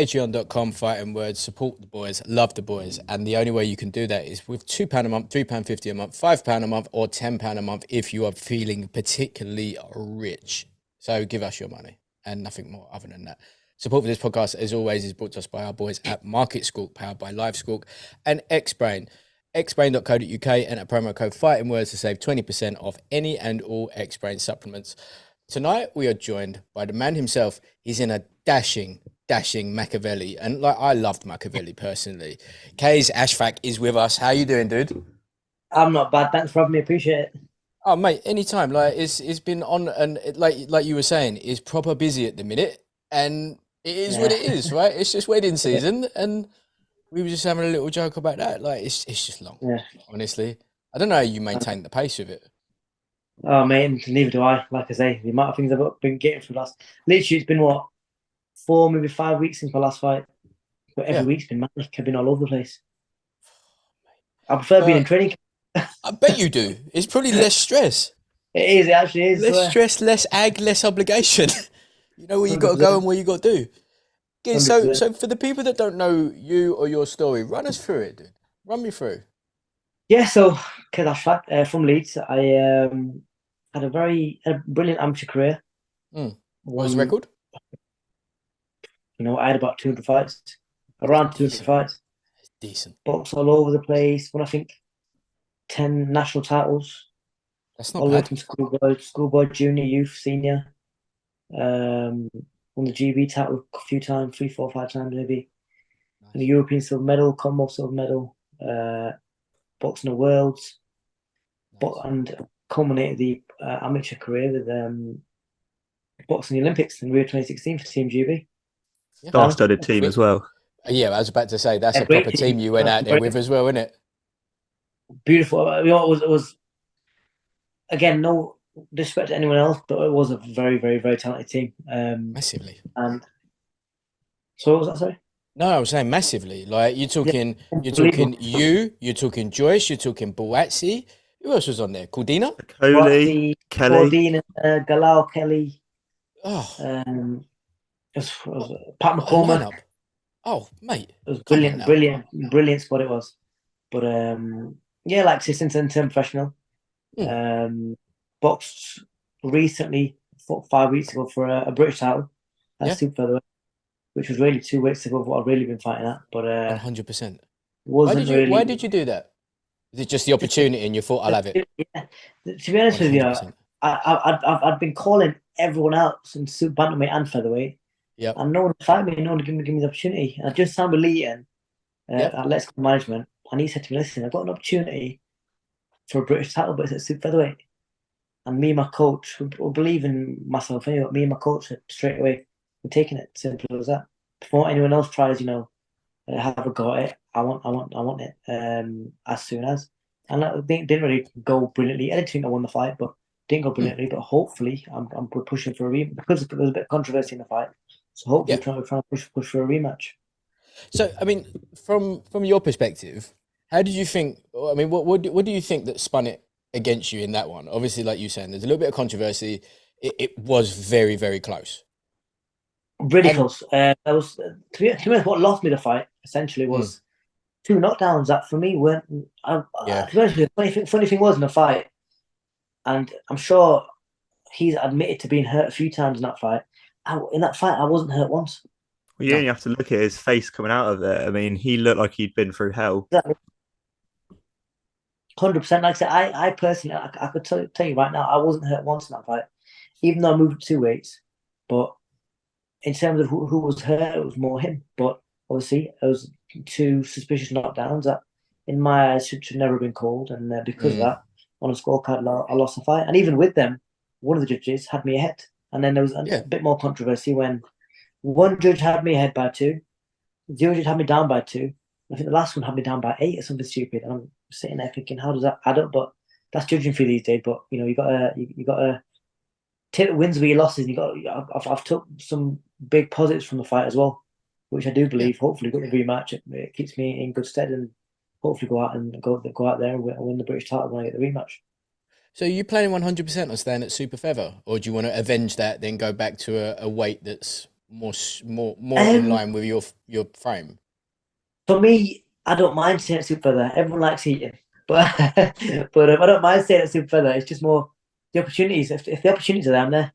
Patreon.com, fighting words, support the boys, love the boys. And the only way you can do that is with £2 a month, £3.50 a month, £5 a month, or £10 a month if you are feeling particularly rich. So give us your money and nothing more other than that. Support for this podcast, as always, is brought to us by our boys at Market Squawk, powered by Live Squawk and Xbrain. Xbrain.co.uk, and a promo code fighting words to save 20% off any and all Xbrain supplements. Tonight, we are joined by the man himself. He's in a dashing Machiavelli. And like, I loved Machiavelli personally. Qais Ashfaq is with us. How you doing, dude? I'm not bad. Thanks for having me. Appreciate it. Oh, mate, anytime. Like, it's been on, and like you were saying, it's proper busy at the minute. And it is what Yeah. it is, right? It's just wedding season. And we were just having a little joke about that. Like, it's just long, Yeah. honestly. I don't know how you maintain the pace of it. Oh, mate, and neither do I. Like I say, the amount of things I've been getting for the last. Literally, it's been what, 4, maybe 5 weeks since my last fight. But every Yeah. week's been manic. I've been all over the place. I prefer being in But training. I bet you do. It's probably less stress. It is. It actually is. Less stress, less ag, less obligation. You know where you got to go 100%. and where you got to do. Okay, so 100%. so for the people that don't know you or your story, run us through it, dude. Run me through. Yeah. So, Qais Ashfaq, from Leeds. I had a brilliant amateur career. Mm. What was the Won, record? I had about 200 fights, around 200 Decent. fights. It's decent. Boxed all over the place. Won, I think, 10 national titles. That's not All the way bad. from schoolboy, junior, youth, senior. Um, Won the GB title a few times, 3, 4, 5 times maybe. And the Nice. European silver medal, Commonwealth silver medal, boxing the worlds, but Nice. and culminated the amateur career with boxing the Olympics in Rio 2016 for Team GB. Yeah. And Star-studded team as well. Yeah, I was about to say that's a a great proper team, team you went out there with as well, isn't it? beautiful. It was again no disrespect to anyone else, but it was a very, very, very talented team. Massively. And so what was that? Sorry. No, I was saying massively. Like Yeah, you're unbelievable. talking you're talking Joyce, you're talking Buatsi. Who else was on there? Cordina? Coley, Roxy, Kelly. Claudine, Galal, Kelly, Oh, it was Pat what a McCormack. lineup. Oh, mate. It was Come on brilliant, now. brilliant, brilliant spot it was. But yeah, like assistant and turn professional. Hmm. Boxed recently, 5 weeks ago for a British title at Yeah, super featherweight, which was really 2 weeks ago of what I've really been fighting at. But 100%. wasn't Why really. did you do that? Is it just the Just, opportunity and you thought I'll have it? yeah. To be honest with you, 100%. I've been calling everyone else in super bantamweight and featherweight, Yep. and no one to fight me, no one to give me the opportunity. And I just signed with Leeton Yep. at Let's Go Management, and he said to me, "Listen, I've got an opportunity for a British title, but it's at super featherweight." And me and my coach, who believe in myself anyway, me and my coach said straight away, "We're taking it." Simple as that. Before anyone else tries, have a go at it. I want it as soon as. And that didn't really go brilliantly. I didn't think I won the fight, but didn't go Hmm. brilliantly. But hopefully, we're pushing for a rematch because there was a bit of controversy in the fight. So hopefully, Yeah. we're trying to push for a rematch. So, I mean, from your perspective, how did you think? I mean, what do you think that spun it against you in that one? Obviously, like you saying, there's a little bit of controversy. It was very, very close. Really And close. That was to be honest, what lost me the fight essentially mm, was two knockdowns that for me weren't. yeah, To be honest with you, funny thing was in the fight, and I'm sure he's admitted to being hurt a few times in that fight. In that fight, I wasn't hurt once. Well, you no, only have to look at his face coming out of it. I mean, he looked like he'd been through hell. Exactly. 100%. Like I said, I personally, I could tell you right now, I wasn't hurt once in that fight, even though I moved 2 weights. But in terms of who was hurt, it was more him. But obviously, it was two suspicious knockdowns that, in my eyes, should never have been called. And because of mm, that, on a scorecard, I lost the fight. And even with them, one of the judges had me ahead. And then there was yeah, a bit more controversy when one judge had me ahead by 2, the other judge had me down by 2. I think the last one had me down by 8 or something stupid. And I'm sitting there thinking, how does that add up? But that's judging for these days. But you gotta take the wins with your losses. And I've took some big positives from the fight as well, which I do yeah. believe. Hopefully, got the rematch. It keeps me in good stead, and hopefully go out there and win the British title when I get the rematch. So are you planning 100% on staying at super feather, or do you want to avenge that, then go back to a weight that's more in line with your frame? For me, I don't mind staying at super feather. Everyone likes eating, but but I don't mind staying at super feather. It's just more the opportunities. If the opportunities are there, I'm there.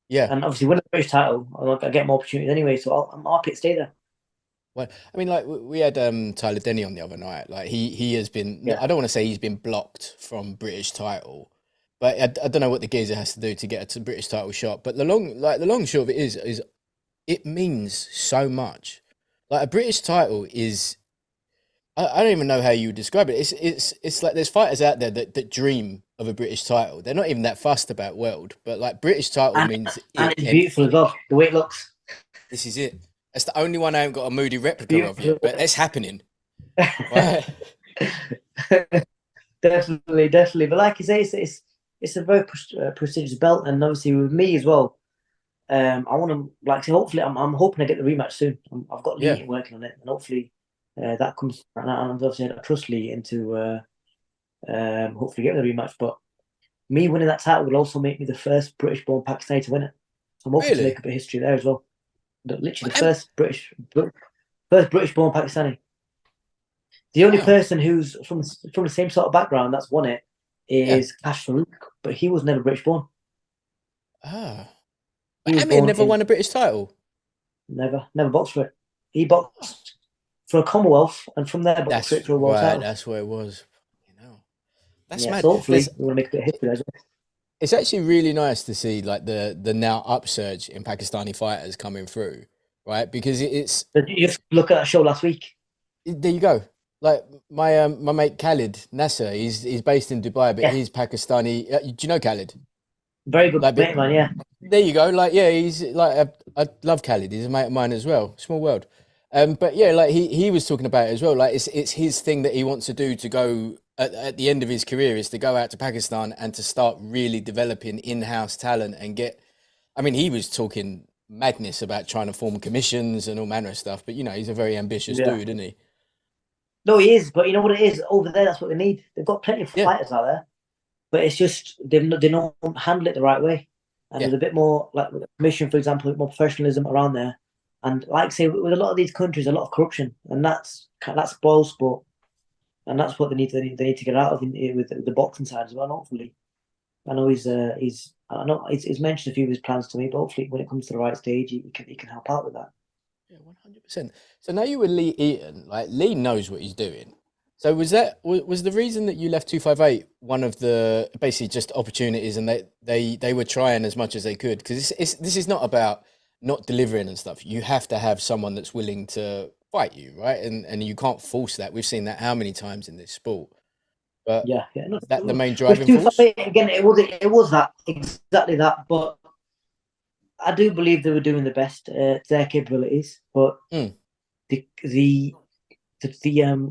Yeah. And obviously, win the British title, I get more opportunities anyway. So I'm happy to stay there. Well, I mean, like we had Tyler Denny on the other night. Like he has been. Yeah. I don't want to say he's been blocked from British title, but I don't know what the geezer has to do to get a British title shot. But the long short of it is it means so much. Like a British title is. I don't even know how you would describe it. It's like there's fighters out there that dream of a British title. They're not even that fussed about world, but like British title means And it. it's And beautiful as well. The way it looks. this is it. That's the only one I haven't got a moody replica of Beautiful. yet, but it's happening. Right? Definitely. But like you say, it's a very prestigious belt, and obviously with me as well. I want to like say hopefully I'm hoping to get the rematch soon. I've got Lee Yeah. working on it, and hopefully that comes. And obviously I trust Lee into hopefully get the rematch. But me winning that title will also make me the first British-born Pakistani to win it. So I'm hoping to Really? make a bit of history there as well. But literally the And- first British-born Pakistani. The only Wow. person who's from the same sort of background that's won it is Qais Ashfaq, but he was never British born. Ah. He was Amir born never in won a British title. never boxed for it. He boxed for a Commonwealth, and from there boxed That's straight for a world right. title. That's where it was. You know, that's Yeah, mad. so hopefully we want to make a bit of history as well. It's actually really nice to see like the now upsurge in Pakistani fighters coming through, right? Because it's But you just look at that show last week. there you go. Like my mate Khalid Nasser, he's based in Dubai, but Yeah. he's Pakistani. Do you know Khalid? Very good Like, mate, man. Yeah, there you go. Like, yeah, he's like I love Khalid. He's a mate of mine as well. Small world. But yeah, like he was talking about it as well. Like it's his thing that he wants to do to go at the end of his career is to go out to Pakistan and to start really developing in-house talent and get. I mean, he was talking madness about trying to form commissions and all manner of stuff. But you know, he's a very ambitious yeah. dude, isn't he? No, he is. But you know what it is over there. That's what they need. They've got plenty of Yeah. fighters out there, but it's just they don't handle it the right way. And Yeah. there's a bit more like with the commission, for example, more professionalism around there. And like I say, with a lot of these countries, a lot of corruption, and that's spoils sport, and that's what they need to get out of with the boxing side as well. Hopefully, I know he's mentioned a few of his plans to me, but hopefully, when it comes to the right stage, he can help out with that. Yeah, 100%. So now you were Lee Eaton, like Lee knows what he's doing. So was the reason that you left 258 one of the basically just opportunities, and they were trying as much as they could, because this is not about not delivering and stuff. You have to have someone that's willing to fight you, right? And you can't force that. We've seen that how many times in this sport. But Yeah. No, that the main with driving force. 258 again, it was that exactly that, but I do believe they were doing the best to their capabilities, but Mm. the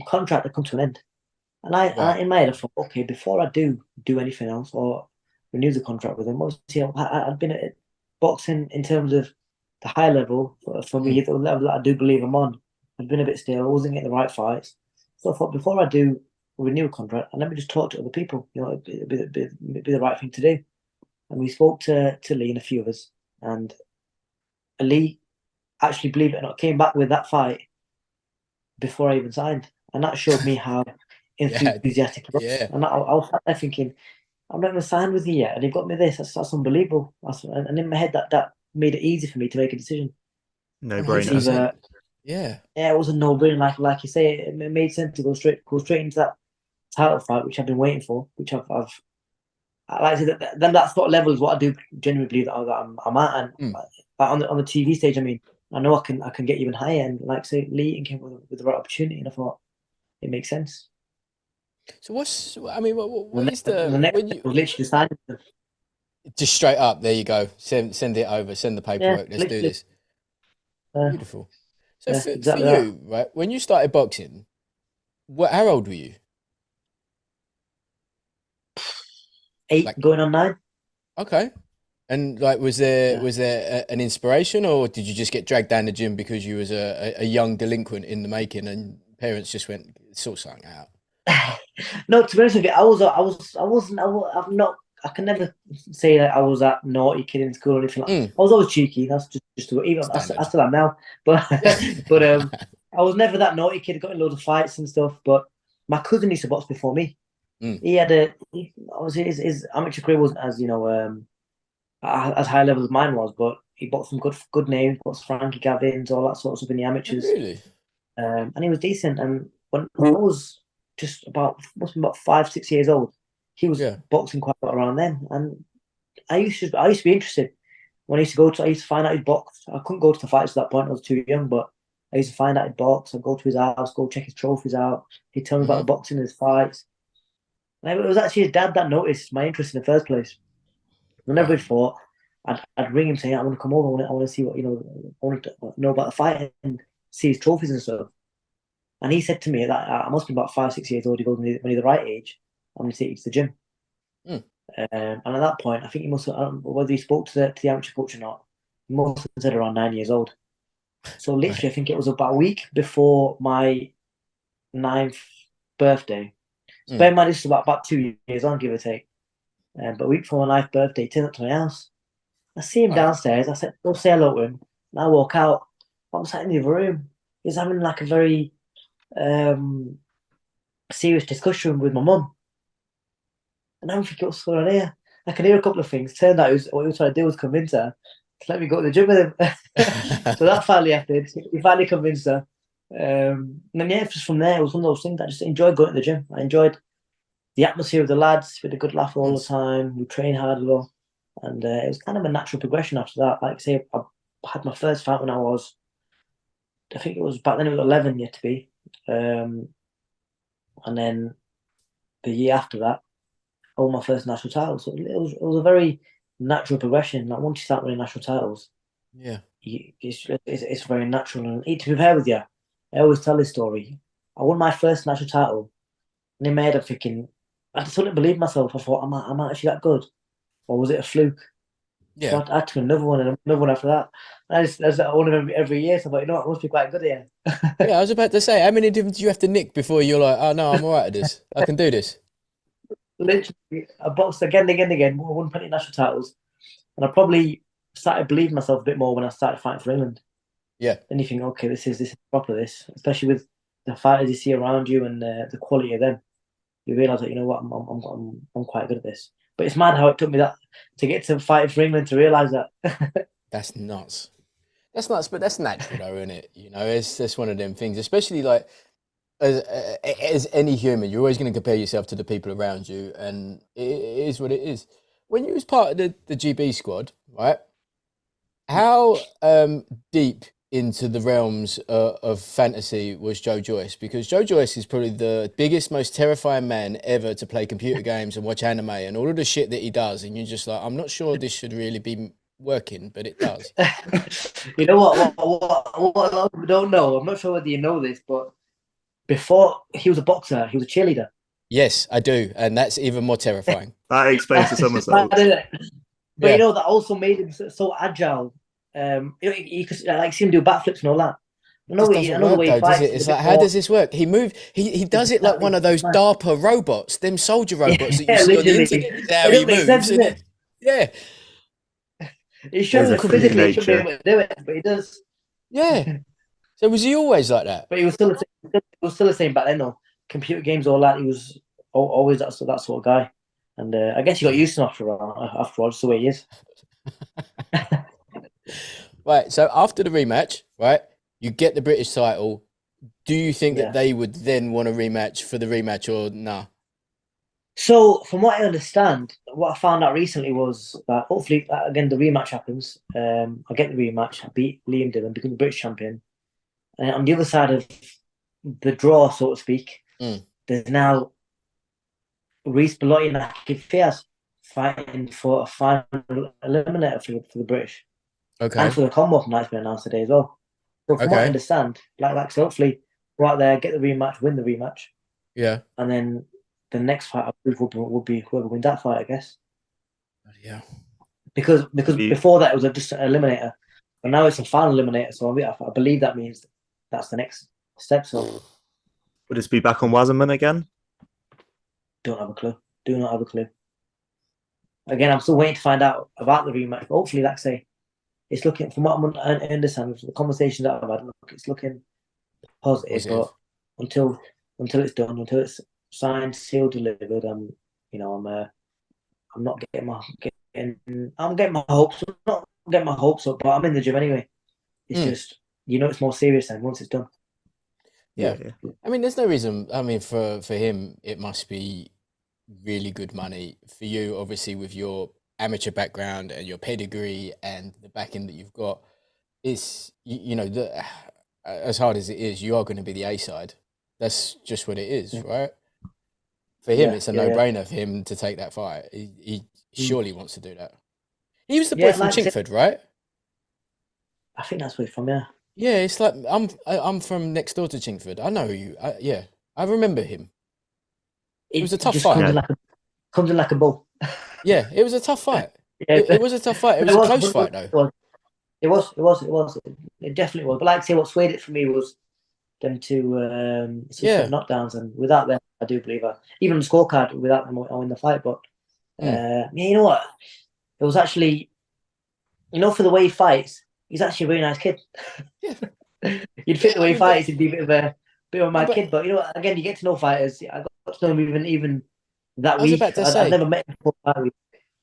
contract had come to an end, and Right. in my head I thought, okay, before I do anything else or renew the contract with them, obviously I'd been at boxing in terms of the high level for me, the level that I do believe I'm on. I'd been a bit stale. I wasn't getting the right fights, so I thought before I do renew a contract, and let me just talk to other people. You know, it'd be the right thing to do. And we spoke to Lee and a few of us, and Lee actually, believe it or not, came back with that fight before I even signed, and that showed me how enthusiastic he was. Yeah. And I was sat there thinking, I'm not even signed with you yet, and you've got me this. That's unbelievable. And in my head, that made it easy for me to make a decision. No It's brainer. either, Yeah. it was a no-brainer. Like you say, it made sense to go straight into that title fight, which I've been waiting for, which I've like I said, then that sort of level is what I do genuinely believe that I'm at, and on the TV stage, I mean, I know I can get even higher, and like say, Lee came with the right opportunity, and I thought it makes sense. So what is The next when step you was literally decided. just straight up, there you go, send it over, send the Yeah, paperwork, let's do literally. this. Beautiful. So Yeah, for exactly you, right, when you started boxing, how old were you? 8 Like, going on 9. okay. And like, was there an inspiration, or did you just get dragged down the gym because you was a young delinquent in the making, and parents just went sort something out? No, to be honest with you, I've not I can never say that I was that naughty kid in school or anything like that. I was always cheeky. That's just even I still am now. But but I was never that naughty kid. Got in loads of fights and stuff. But my cousin used to box before me. He had obviously his amateur career wasn't as as high level as mine was, but he boxed some good names, boxed Frankie Gavins, all that sort of stuff in the amateurs. Really? And he was decent. And when I was just must be about 5-6 years old, he was boxing quite a lot around then. And I used to be interested. When I used to find out he'd box. I couldn't go to the fights at that point, I was too young, but I used to find out he'd box. I'd go to his house, go check his trophies out. He'd tell me about the boxing, his fights. And it was actually his dad that noticed my interest in the first place. Whenever we fought, I'd ring him saying, I want to come over, I want to see what, I want to know about the fight and see his trophies and stuff. And he said to me that I must be about 5-6 years old. He goes, when you're the right age, I'm going to take you to the gym. And at that point, I think he must have, I don't know whether he spoke to the amateur coach or not, he must have said around 9 years old. So literally, I think it was about a week before my 9th birthday. So bear in mind, this is about 2 years on, give or take. But a week before my 9th birthday, he turned up to my house. I see him downstairs. I said, go say hello to him. And I walk out. I'm sat in the other room. He's having like a very serious discussion with my mum. And I'm thinking, what's going on here? I can hear a couple of things. Turned out what he was trying to do was convince her to let me go to the gym with him. So that finally happened. He finally convinced her. And then, just from there, it was one of those things I just enjoyed going to the gym. I enjoyed the atmosphere of the lads. We had a good laugh all the time. We trained hard as well. And it was kind of a natural progression after that. Like I say, I had my first fight when I think it was back then, it was 11 yet to be. And then the year after that, I won my first national title. So it was a very natural progression. Like once you start winning national titles, it's very natural. And to be fair with you, I always tell this story. I won my first national title, and in my head I'm thinking, I just couldn't believe myself. I thought, am I actually that good? Or was it a fluke? Yeah. So I had to win another one and another one after that. That's one of them every year. So I thought, you know what, I must be quite good here. Yeah, I was about to say, how many do you have to nick before you're like, oh no, I'm all right at this. I can do this. Literally, I boxed again and again. I won plenty of national titles. And I probably started believing myself a bit more when I started fighting for England. Yeah. Then you think, okay, this is proper, especially with the fighters you see around you and the quality of them. You realise that, you know what, I'm quite good at this. But it's mad how it took me that to get to fighting for England to realise that. That's nuts. That's nuts, but that's natural though, isn't it? It's just one of them things, especially like as any human, you're always going to compare yourself to the people around you, and it is what it is. When you was part of the GB squad, right? How deep into the realms of fantasy was Joe Joyce? Because Joe Joyce is probably the biggest, most terrifying man ever to play computer games and watch anime and all of the shit that he does. And you're just like, I'm not sure this should really be working, but it does. You know what a lot of people don't know, I'm not sure whether you know this, but before he was a boxer, he was a cheerleader. Yes, I do. And that's even more terrifying. That explains the somersault. But that also made him so agile. You could like see him do backflips and all that. I know the way he fights. It's like, how does this work? He does it like one of those DARPA robots, them soldier robots that you see on the internet. How he moves. Yeah. It shows that physically he shouldn't be able to do it, but he does. Yeah. So was he always like that? But he was still the same back then though. Computer games, all that. He was always that sort of guy. And I guess he got used to him afterwards, the way he is. Right, so after the rematch, right, you get the British title. Do you think that they would then want a rematch for the rematch or nah? So, from what I understand, what I found out recently was that hopefully, again, the rematch happens. I get the rematch, I beat Liam Dillon, become the British champion. And on the other side of the draw, so to speak, there's now Reece Belotti and Akif Fiaz fighting for a final eliminator for the British. Okay. And for the Commonwealth night's been announced today as well. So from what I understand, so hopefully go out there, get the rematch, win the rematch. Yeah. And then the next fight I believe would be whoever wins that fight, I guess. Yeah. Because before that it was just an eliminator. But now it's a final eliminator, so I believe that means that's the next step. So would this be back on Wasserman again? Don't have a clue. Do not have a clue. again, I'm still waiting to find out about the rematch. But hopefully, like I say, it's looking, from what I understand, the conversations that I've had, look, it's looking positive. Positive. But until it's done, until it's signed, sealed, delivered, I'm not getting I'm getting my hopes. I'm not getting my hopes up, but I'm in the gym anyway. It's just, it's more serious then once it's done. Yeah. Yeah. I mean, there's no reason. I mean, for him, it must be really good money. For you, obviously, with your amateur background and your pedigree and the backing that you've got, it's as hard as it is, you are going to be the A side. That's just what it is, right? For him, it's a no-brainer for him to take that fight. He surely wants to do that. He was the boy from Chingford, right? I think that's where he's from, yeah. Yeah, it's like I'm from next door to Chingford. I know you. I remember him. It was a tough fight. Comes in like a bull. Yeah, it was a tough fight. It was a tough fight. It was a close fight, though. It was. It definitely was. But like I say, what swayed it for me was them two suspect knockdowns, and without them, I do believe even the scorecard without them, I win the fight. But you know what? It was actually, for the way he fights, he's actually a very nice kid. Yeah. You'd think the way he fights, he'd be a bit of a mad kid. But again, you get to know fighters. I got to know him even that week. I've never met him before.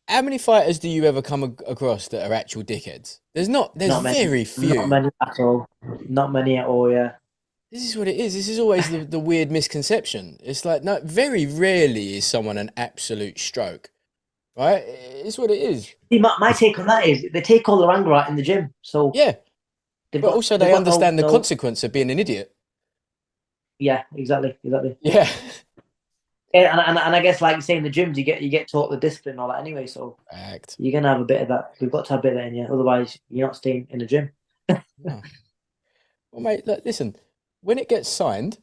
How many fighters do you ever come across that are actual dickheads? There's very few. Not many at all. Not many at all, yeah. This is what it is. This is always the weird misconception. It's like, no, very rarely is someone an absolute stroke, right? It's what it is. See, my take on that is they take all their anger out in the gym. So yeah, but also they understand the consequence of being an idiot. Yeah, exactly. Yeah. Yeah, and I guess, like you say, in the gyms, you get taught the discipline and all that anyway. So you're gonna have a bit of that. You've got to have a bit of that in you. Otherwise, you're not staying in the gym. No. Well, mate, look, listen. When it gets signed,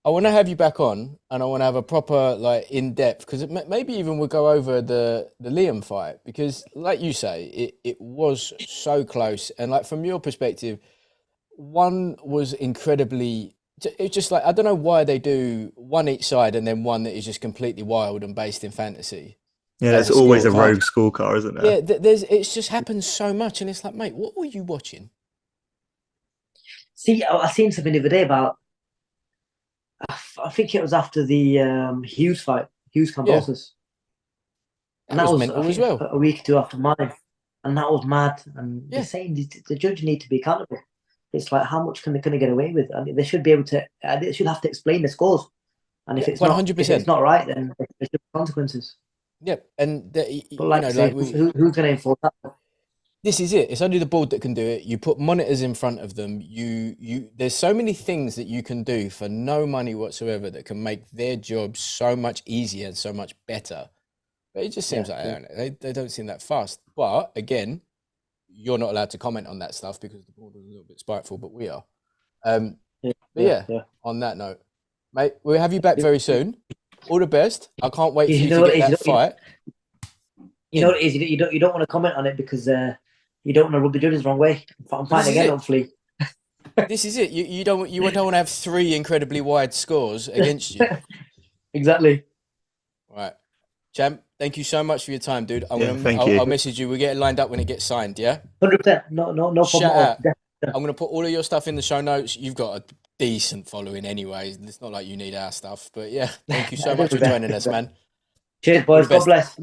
I want to have you back on, and I want to have a proper, in depth, because maybe even we'll go over the Liam fight, because, like you say, it was so close, and from your perspective, one was incredibly. It's just I don't know why they do one each side and then one that is just completely wild and based in fantasy. Yeah, there's always a rogue scorecard, isn't there? Yeah, it's just happened so much, and it's like, mate, what were you watching? See, I seen something the other day about. I think it was after the Hughes fight, Hughes Cambosos, and that was mental as well. A week or two after mine, and that was mad. And they're saying the judge need to be accountable. It's like, how much can they get away with? I mean, they should be able to. They should have to explain the scores. And if it's 100%, if it's not right, then there should be consequences. Yep, and who's going to enforce that? This is it. It's only the board that can do it. You put monitors in front of them. There's so many things that you can do for no money whatsoever that can make their job so much easier and so much better. But it just seems they don't seem that fast. But again, you're not allowed to comment on that stuff because the board is a little bit spiteful, but we are. On that note, mate, we'll have you back very soon. All the best. I can't wait for you to get that fight. You know what it is? You don't want to comment on it because you don't want to rub the judges the wrong way. I'm fighting again, hopefully. This is it. You don't want to have 3 incredibly wide scores against you. Exactly. Right. Champ, thank you so much for your time, dude. Thank you. I'll message you. We'll get it lined up when it gets signed, yeah? 100%. No problem. Shout out. I'm going to put all of your stuff in the show notes. You've got a decent following anyway. It's not like you need our stuff. But yeah, thank you so much for joining us, man. Cheers, boys. God bless.